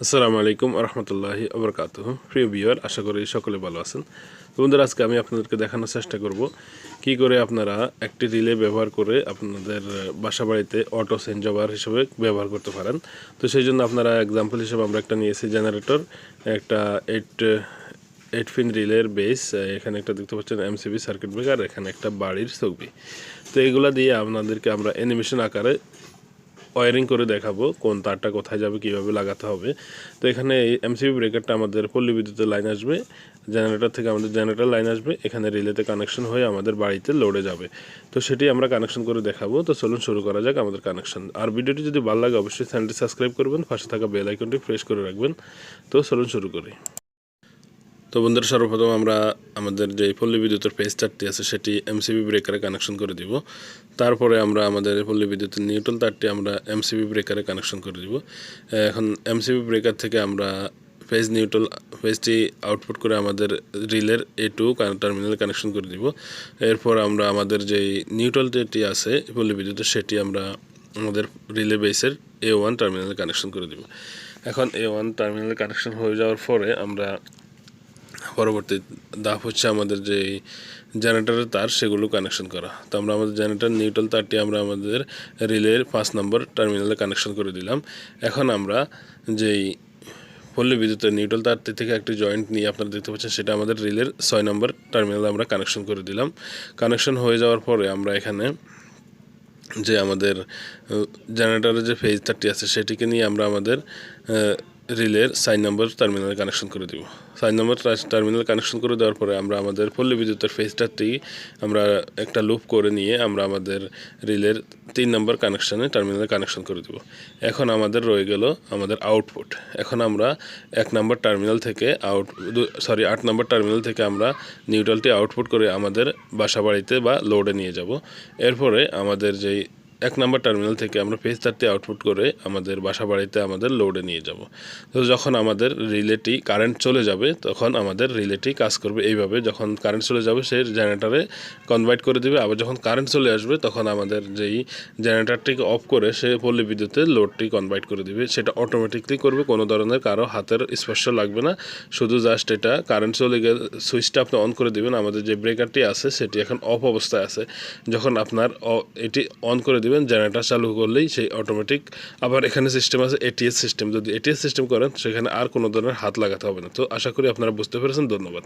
আসসালামু আলাইকুম রহমতুল্লাহি আবরকাতুহ। প্রিয় ভিউয়ার, আশা করি সকলে ভালো আছেন। বন্ধুরা, আজকে আমি আপনাদেরকে দেখানোর চেষ্টা করব কি করে আপনারা একটি রিলে ব্যবহার করে আপনাদের বাসা বাড়িতে অটো চেঞ্জ ওভার হিসেবে ব্যবহার করতে পারেন। তো সেই জন্য আপনারা এক্সাম্পল হিসেবে আমরা একটা নিয়েছি জেনারেটর, একটা এইট পিন রিলের বেস, এখানে একটা দেখতে পাচ্ছেন এমসিবি সার্কিট ব্রেকার, এখানে একটা বাড়ির ছবি। তো এগুলা দিয়ে আপনাদেরকে আমরা অ্যানিমেশন আকারে ওয়ারিং করে দেখাবো কোন তারটা কোথায় যাবে, কিভাবে লাগাতে হবে। তো এখানে এই এমসিবি ব্রেকারটা আমাদের পল্লী বিদ্যুতের লাইন আসবে, জেনারেটর থেকে আমাদের জেনারেটর লাইন আসবে, এখানে রিলেতে কানেকশন হয়ে আমাদের বাড়িতে লোডে যাবে। তো সেটি আমরা কানেকশন করে দেখাবো। তো চলুন শুরু করা যাক আমাদের কানেকশন। আর ভিডিওটি যদি ভালো লাগে অবশ্যই চ্যানেলটি সাবস্ক্রাইব করবেন, পাশে থাকা বেল আইকনটি প্রেস করে রাখবেন। তো চলুন শুরু করি। তো বন্ধুরা, সর্বপ্রথম আমরা আমাদের যে পল্লী বিদ্যুতের পেজ তারটি আছে সেটি এমসিবি ব্রেকারে কানেকশন করে দিব। তারপরে আমরা আমাদের পল্লী বিদ্যুতের নিউট্রাল তারটি আমরা এমসিবি ব্রেকারে কানেকশন করে দিব। এখন এমসিবি ব্রেকার থেকে আমরা পেজটি আউটপুট করে আমাদের রিলের A2 টার্মিনালে কানেকশন করে দিব। এরপর আমরা আমাদের যেই নিউট্রাল যেটি আছে পল্লী বিদ্যুতের সেটি আমরা আমাদের রিলে বেসের A1 টার্মিনালে কানেকশন করে দিব। এখন A1 টার্মিনালে কানেকশন হয়ে যাওয়ার পরে আমরা পরবর্তী ধাপ হচ্ছে আমাদের যে জেনারেটরের তার সেগুলো কানেকশন করা। তো আমরা আমাদের জেনারেটর নিউট্রাল তারটি আমরা আমাদের রিলের 5 নম্বর টার্মিনালে কানেকশন করে দিলাম। এখন আমরা যেই পল্লী বিদ্যুতের নিউট্রাল তারটি থেকে একটি জয়েন্ট নিয়ে আপনারা দেখতে পাচ্ছেন সেটা আমাদের রিলের 6 নম্বর টার্মিনালে আমরা কানেকশন করে দিলাম। কানেকশন হয়ে যাওয়ার পরে আমরা এখানে যে আমাদের জেনারেটরের যে ফেজ তারটি আছে সেটিকে নিয়ে আমরা আমাদের রিলের 4 নম্বর টার্মিনালে কানেকশন করে দেব। 4 নম্বর টার্মিনাল কানেকশন করে দেওয়ার পরে আমরা আমাদের পল্লী বিদ্যুতের ফেজটাটি আমরা একটা লুপ করে নিয়ে আমরা আমাদের রিলের 3 নম্বর টার্মিনালে কানেকশন করে দেব। এখন আমাদের রয়ে গেল আমাদের আউটপুট। এখন আমরা 1 নম্বর টার্মিনাল থেকে 8 নম্বর টার্মিনাল থেকে আমরা নিউট্রালটি আউটপুট করে আমাদের বাসা বাড়িতে বা লোডে নিয়ে যাব। এরপরে আমাদের যেই 1 নম্বর টার্মিনাল থেকে আমরা পেজ তারটি আউটপুট করে আমাদের বাসা বাড়িতে আমাদের লোডে নিয়ে যাব। তো যখন আমাদের রিলেটি কারেন্ট চলে যাবে তখন আমাদের রিলেটি কাজ করবে এইভাবে। যখন কারেন্ট চলে যাবে সে জেনারেটরে কনভার্ট করে দেবে, আবার যখন কারেন্ট চলে আসবে তখন আমাদের যেই জেনারেটরটিকে অফ করে সে পল্লী বিদ্যুতে লোডটি কনভার্ট করে দেবে। সেটা অটোমেটিকলি করবে, কোনো ধরনের কারো হাতের স্পর্শ লাগবে না। শুধু জাস্ট এটা কারেন্ট চলে গেলে সুইচটা আপনি অন করে দেবেন। আমাদের যে ব্রেকারটি আছে সেটি এখন অফ অবস্থায় আছে, যখন আপনার এটি অন করে দেবেন জেনারেটর চালু করলেই সেই অটোমেটিক। আবার এখানে সিস্টেম আছে এটিএস সিস্টেম, যদি এটিএস সিস্টেম করেন সেখানে আর কোনো ধরনের হাত লাগাতে হবে না। তো আশা করি আপনারা বুঝতে পেরেছেন। ধন্যবাদ।